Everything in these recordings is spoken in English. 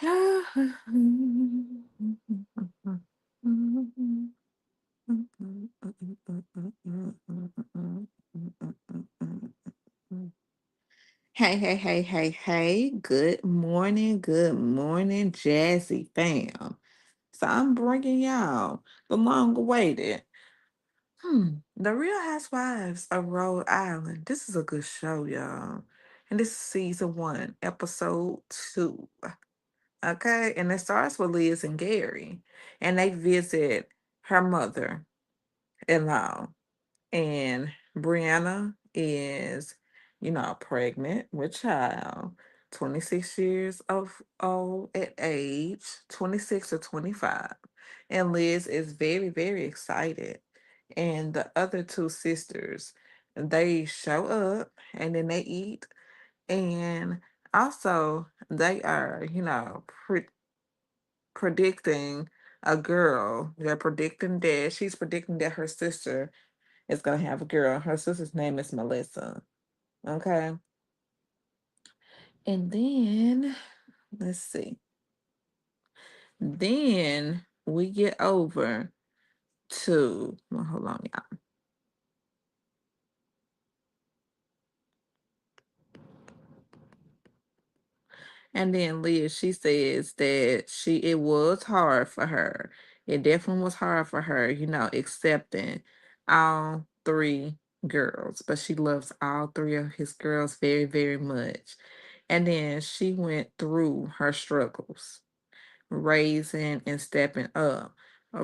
Hey, hey, hey, hey, hey. Good morning, Jazzy fam. So I'm bringing y'all the long awaited, The Real Housewives of Rhode Island. This is a good show, y'all. And this is season 1, episode 2. Okay, and it starts with Liz and Gary, and they visit her mother-in-law. And Brianna is, pregnant with child, 26 years of old at age, 26 or 25. And Liz is very, very excited. And the other two sisters, they show up and then they eat. And also, they are, predicting a girl. They're predicting that she's predicting that her sister is gonna have a girl. Her sister's name is Melissa. Okay. And then let's see. Then we get over to well, hold on, y'all. And then Liz, she says that it was hard for her. It definitely was hard for her, accepting all three girls. But she loves all three of his girls very, very much. And then she went through her struggles, raising and stepping up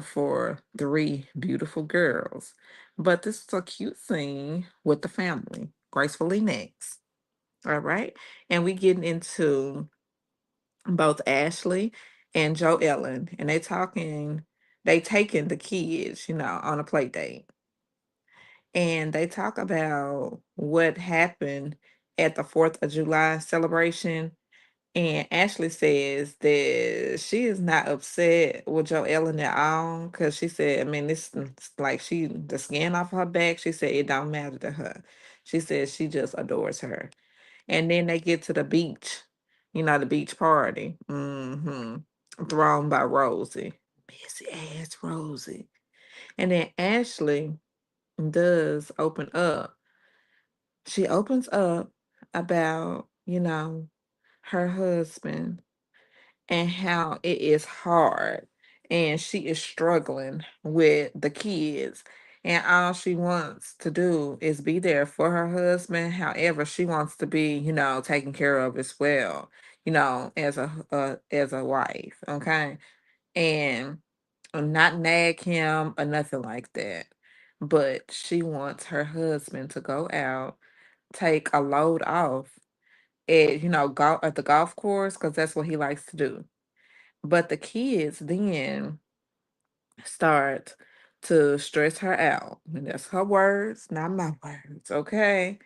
for three beautiful girls. But this is a cute scene with the family. Gracefully next. All right. And we getting into both Ashley and Joe Ellen, and they taking the kids, on a play date. And they talk about what happened at the 4th of July celebration. And Ashley says that she is not upset with Joe Ellen at all because she said, I mean, this is like the skin off her back. She said it don't matter to her. She says she just adores her. And then they get to the beach, the beach party, thrown by Rosie. Messy ass Rosie. And then Ashley does open up. She opens up about, her husband and how it is hard and she is struggling with the kids and all she wants to do is be there for her husband. However, she wants to be, taken care of as well, as a wife. Okay. And not nag him or nothing like that, but she wants her husband to go out, take a load off at, at the golf course, because that's what he likes to do. But the kids then start to stress her out. And that's her words, not my words, okay?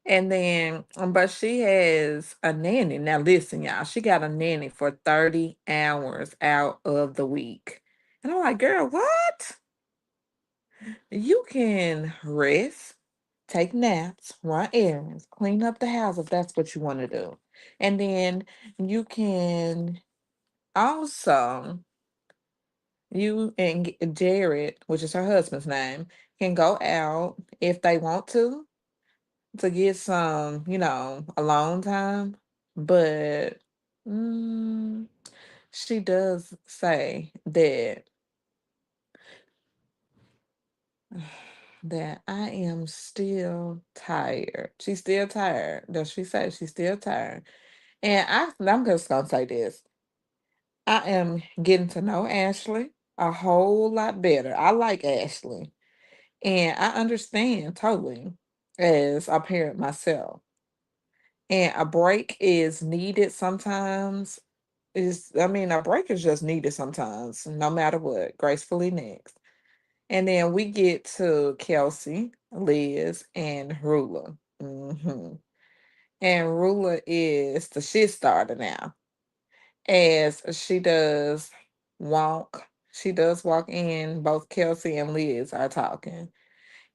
And then, but she has a nanny. Now, listen, y'all, she got a nanny for 30 hours out of the week. And I'm like, girl, what? You can rest, take naps, run errands, clean up the house if that's what you want to do. And then you can also you and Jared, which is her husband's name, can go out if they want to get some, alone time. But mm, she does say that I am still tired. She's still tired. Does she say she's still tired? And I'm just gonna say this. I am getting to know Ashley a whole lot better. I like Ashley. And I understand totally as a parent myself. And a break is needed sometimes. A break is just needed sometimes, no matter what. Gracefully next. And then we get to Kelsey, Liz, and Rula. And Rula is the shit starter now. As she does walk in, both Kelsey and Liz are talking.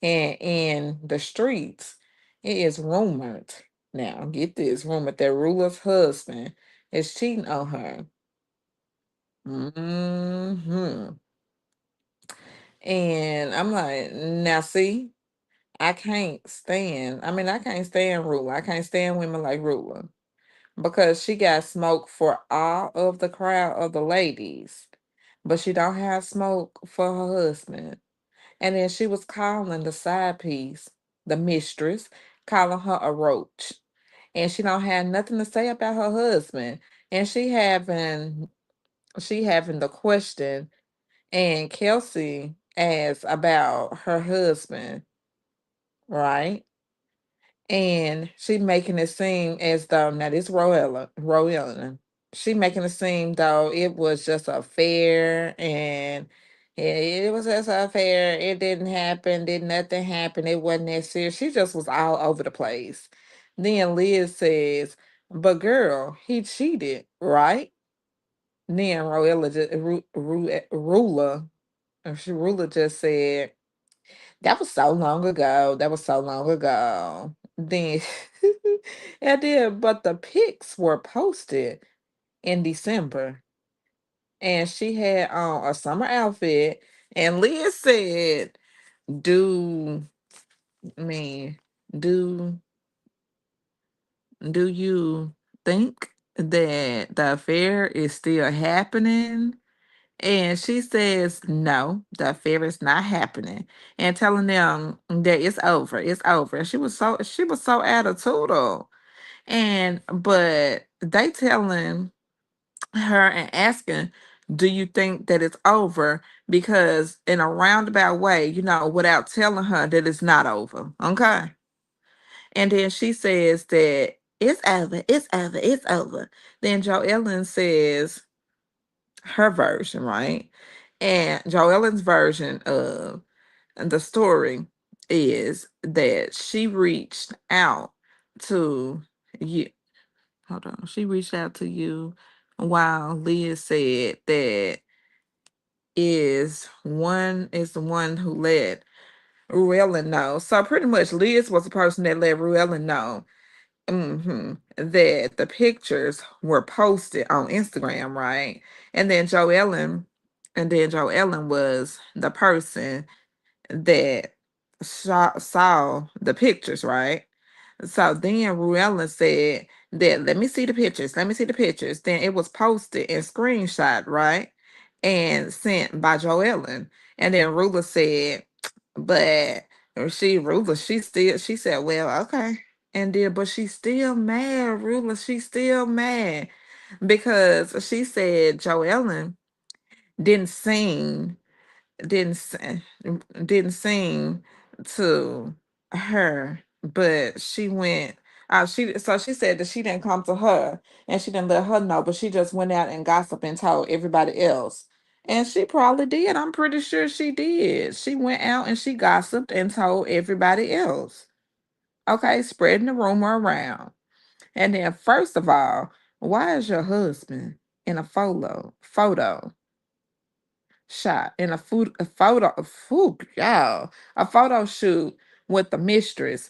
And in the streets, it is rumored. Now, get this rumored that Rula's husband is cheating on her. Hmm. And I'm like, now see, I can't stand Ruler. I can't stand women like Ruler because she got smoke for all of the crowd of the ladies, but she don't have smoke for her husband. And then she was calling the side piece, the mistress, calling her a roach. And she don't have nothing to say about her husband. And she having the question, and Kelsey asked about her husband, right? And she making it seem as though now this Roella, she making it seem though it was just a affair, and it was just a affair. It didn't happen. Did nothing happen? It wasn't that serious. She just was all over the place. Then Liz says, "But girl, he cheated, right?" Then Roella just Ruler, Ruler just said, "That was so long ago. That was so long ago." Then, and then, but the pics were posted in December, and she had on a summer outfit. And Liz said, "Do I mean do do you think that the affair is still happening?" And she says, "No, the affair is not happening," and telling them that it's over. It's over. And she was so attitudinal. And but they telling her and asking, "Do you think that it's over?" Because in a roundabout way, without telling her that it's not over. Okay. And then she says that it's over, it's over, it's over. Then Joe Ellen says her version, right? And Joellen's version of the story is that she reached out to you. Hold on. She reached out to you while Liz said that is the one who let Ruellen know. So pretty much Liz was the person that let Ruellen know, that the pictures were posted on Instagram, right? And then Joe Ellen was the person that saw the pictures, right? So then Ruella said that, "Let me see the pictures. Let me see the pictures." Then it was posted and screenshot, right? And sent by Joellen. And then Rula said, but she said, "Well, okay." And then, but she's still mad, Rula. She's still mad because she said Joellen didn't sing didn't se- didn't seem to her, but she went. She said that she didn't come to her and she didn't let her know, but she just went out and gossiped and told everybody else. And she probably did. I'm pretty sure she did. She went out and she gossiped and told everybody else. Okay, spreading the rumor around. And then, first of all, why is your husband in a photo shot in a photo shoot with the mistress,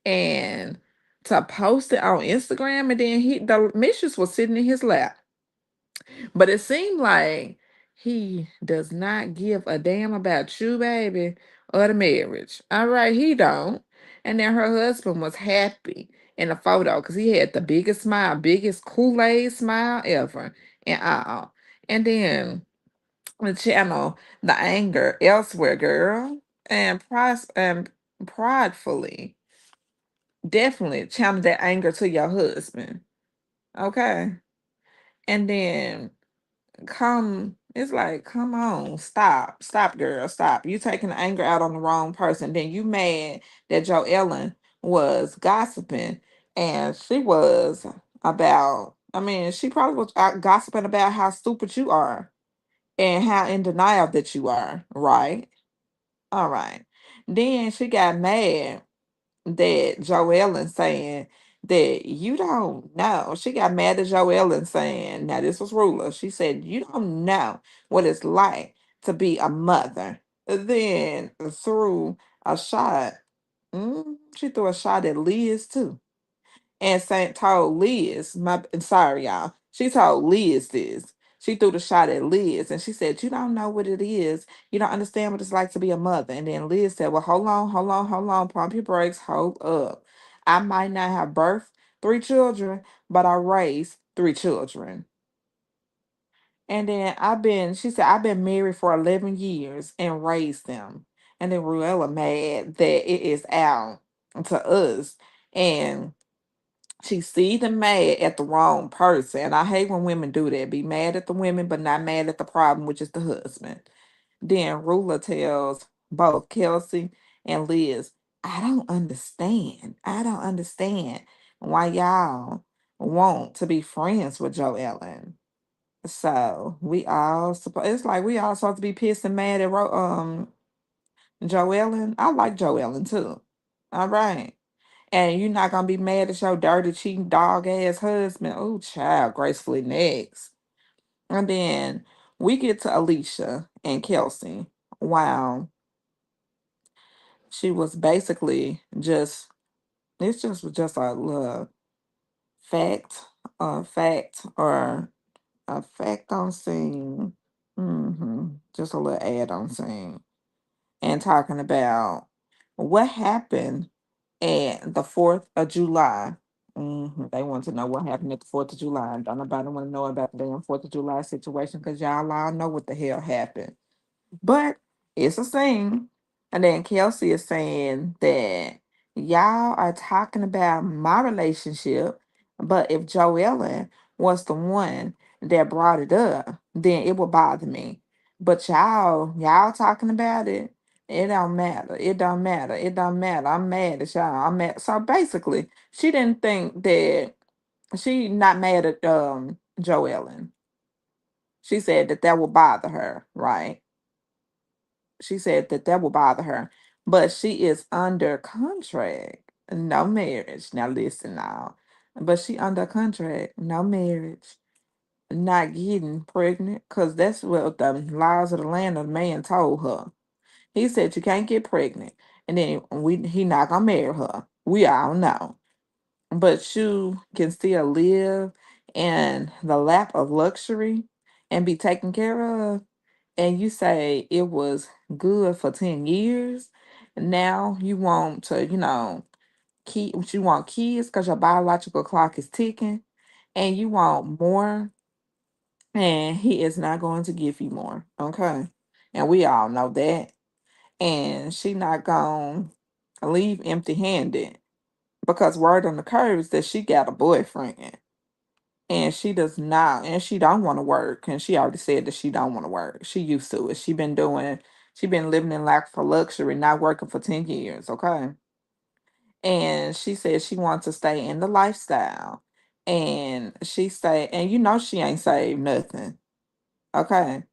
and to post it on Instagram, and then the mistress was sitting in his lap. But it seemed like he does not give a damn about you, baby, or the marriage. All right, he don't. And then her husband was happy in the photo because he had the biggest smile, biggest Kool-Aid smile ever, and all. And then the channel the anger elsewhere, girl, and pridefully, definitely channel that anger to your husband, okay? And then it's like, come on, stop, girl, stop. You taking the anger out on the wrong person. Then you mad that Joe Ellen was gossiping, and she was about. I mean, she probably was gossiping about how stupid you are and how in denial that you are, right? All right. Then she got mad that Joellen saying that you don't know. She got mad at Joellen saying, now this was Ruler. She said, "You don't know what it's like to be a mother." Then threw a shot. She threw a shot at Liz too. And told Liz, sorry, y'all. She told Liz this. She threw the shot at Liz and she said, "You don't know what it is. You don't understand what it's like to be a mother." And then Liz said, "Well, hold on, hold on, hold on. Pump your brakes. Hold up. I might not have birthed three children, but I raised three children." And then she said, "I've been married for 11 years and raised them." And then Ruella mad that it is out to us. And she see them mad at the wrong person. And I hate when women do that. Be mad at the women, but not mad at the problem, which is the husband. Then Rula tells both Kelsey and Liz, "I don't understand. I don't understand why y'all want to be friends with Joe Ellen." So we all it's like we all supposed to be pissed and mad at Joe Ellen. I like Joe Ellen too. All right. And you're not gonna be mad at your dirty, cheating, dog ass husband. Oh, child, gracefully next. And then we get to Alicia and Kelsey. Wow, she was basically just it's just a little fact, fact or a fact on scene. Just a little ad on scene and talking about what happened at the 4th of July. They want to know what happened at the 4th of July. Don't nobody want to know about the damn 4th of July situation because y'all all know what the hell happened. But it's a scene. And then Kelsey is saying that y'all are talking about my relationship, but if Joellen was the one that brought it up, then it would bother me. But y'all talking about it, it don't matter. It don't matter. It don't matter. I'm mad at y'all. I'm mad. So basically, she didn't think that she not mad at Joellen. She said that that would bother her, right? She said that that will bother her, but she is under contract, no marriage. Now listen now, but she under contract, no marriage, not getting pregnant, cause that's what the laws of the land of the man told her. He said you can't get pregnant, and then he not gonna marry her. We all know, but you can still live in the lap of luxury and be taken care of, and you say it was good for 10 years, now you want to, you want kids because your biological clock is ticking and you want more, and he is not going to give you more. Okay. And we all know that. And she not going to leave empty handed because word on the curve is that she got a boyfriend and she does not, and she don't want to work, and she already said that she don't want to work. She used to it. She been living in lack for luxury, not working for 10 years. Okay. And she said she wants to stay in the lifestyle, and she ain't saved nothing. Okay,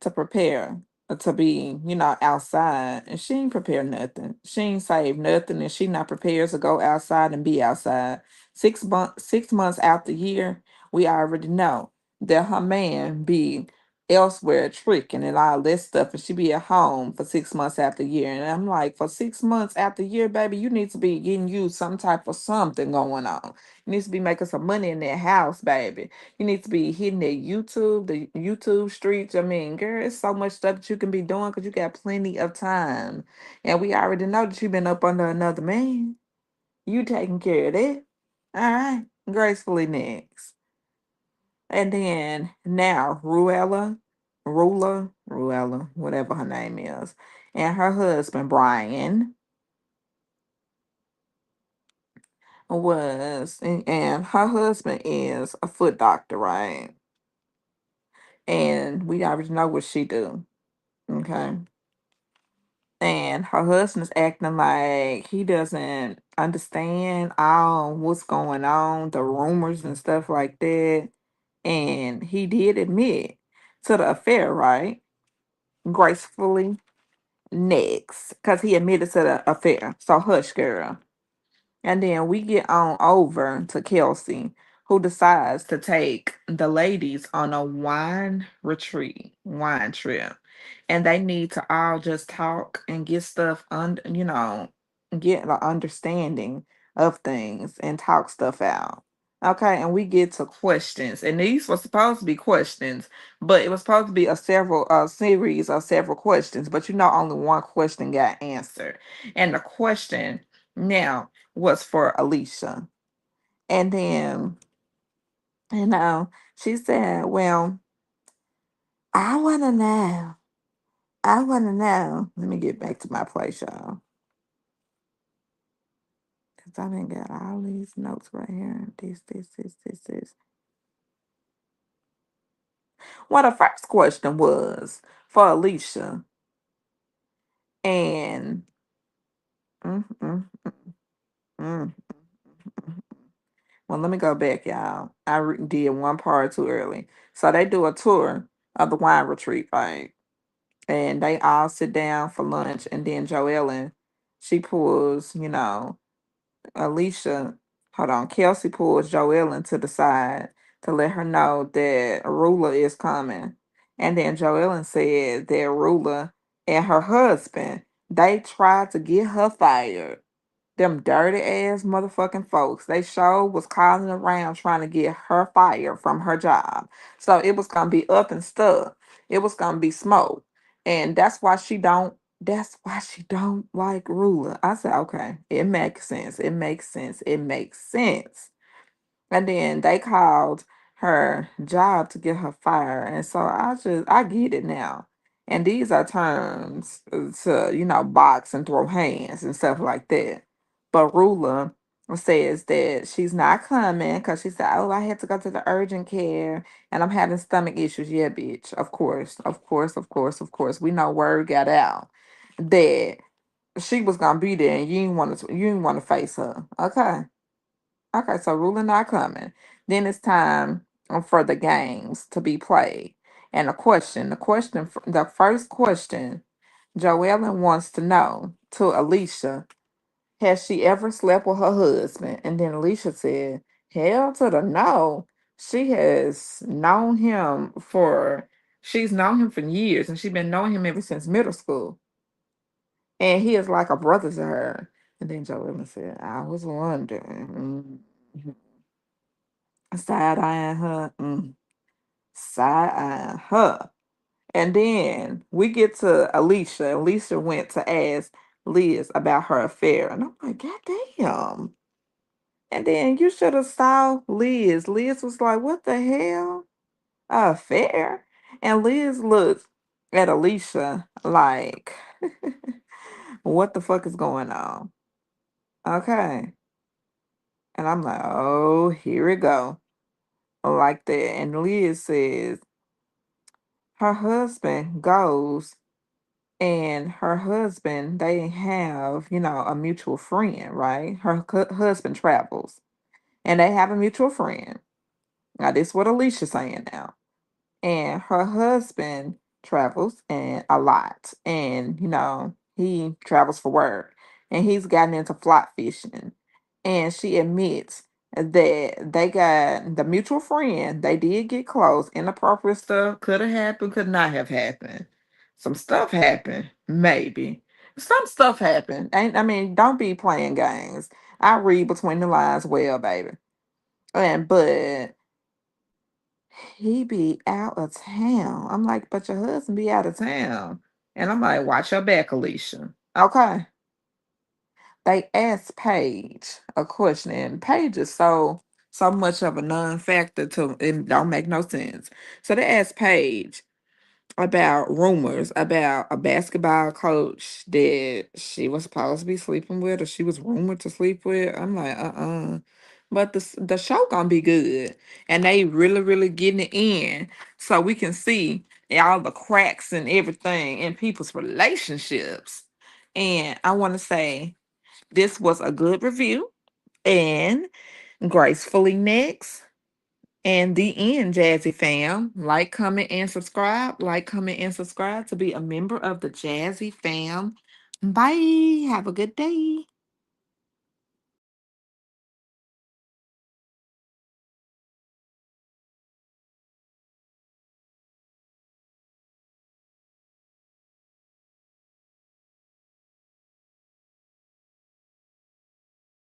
to prepare to be, outside. And she ain't prepared nothing. She ain't saved nothing, and she not prepared to go outside and be outside. 6 months out the year, we already know that her man be elsewhere tricking and all this stuff, and she be at home for 6 months after year. And I'm like, for 6 months after year, baby, you need to be getting you some type of something going on. You need to be making some money in that house, baby. You need to be hitting the YouTube streets. I mean, girl, it's so much stuff that you can be doing because you got plenty of time. And we already know that you've been up under another man. You taking care of that. All right. Gracefully next. And then now Ruella, whatever her name is, and her husband, Brian, and her husband is a foot doctor, right? And we already know what she do. Okay. And her husband's acting like he doesn't understand all what's going on, the rumors and stuff like that. And he did admit to the affair, right? Gracefully next, because he admitted to the affair. So hush, girl. And then we get on over to Kelsey, who decides to take the ladies on a wine trip. And they need to all just talk and get stuff get an understanding of things and talk stuff out. Okay, and we get to questions, and these were supposed to be questions, but it was supposed to be a series of several questions, but only one question got answered, and the question now was for Alicia, and then she said, "Well, I want to know. I want to know." Let me get back to my place, y'all, because I didn't got all these notes right here. This. Well, the first question was for Alicia, and mm, mm, mm. Well, let me go back, y'all. Did one part too early. So they do a tour of the wine retreat, right? And they all sit down for lunch, and then Joellen, she pulls, Alicia, hold on, Kelsey pulls Joellen to the side to let her know that Rula is coming. And then Joellen said that Rula and her husband, they tried to get her fired. Them dirty ass motherfucking folks. They sure was calling around trying to get her fired from her job. So it was gonna be up and stuff. It was gonna be smoke. And that's why she don't like Ruler. I said, okay, it makes sense. It makes sense. It makes sense. And then they called her job to get her fired. And so I get it now. And these are terms to, box and throw hands and stuff like that. But Rula says that she's not coming because she said, "Oh, I had to go to the urgent care and I'm having stomach issues." Yeah, bitch. Of course, of course, of course, of course. We know word got out that she was gonna be there and you didn't want to face her. Okay. Okay, so ruling not coming. Then it's time for the games to be played. And the first question, Joellen wants to know to Alicia, has she ever slept with her husband? And then Alicia said, hell to the no. She has known him she's known him for years, and she's been knowing him ever since middle school. And he is like a brother to her. And then Joellen said, I was wondering. Side eyeing her, side eyeing her. And then we get to Alicia. Alicia went to ask Liz about her affair. And I'm like, God damn. And then you should have saw Liz. Liz was like, what the hell? A affair? And Liz looked at Alicia like, what the fuck is going on? Okay. And I'm like, oh, here we go. Like that. And Liz says, her husband goes and her husband they have a mutual friend, right? Husband travels and they have a mutual friend. Now this is what Alicia's saying now. And her husband travels and a lot, and he travels for work, and he's gotten into fly fishing. And she admits that they got the mutual friend, they did get close. Inappropriate stuff could have happened, could not have happened. Some stuff happened, maybe. Some stuff happened. Ain't I mean, don't be playing games. I read between the lines well, baby. And but he be out of town. I'm like, but your husband be out of town. And I'm like, watch your back, Alicia. Okay. They asked Paige a question, and Paige is so much of a non-factor to it don't make no sense. So they asked Paige about rumors about a basketball coach that she was supposed to be sleeping with or she was rumored to sleep with. I'm like, But the show gonna be good. And they really, really getting it in so we can see all the cracks and everything in people's relationships. And I want to say this was a good review. And gracefully next. And the end, Jazzy fam. Like, comment, and subscribe. Like, comment, and subscribe to be a member of the Jazzy fam. Bye. Have a good day.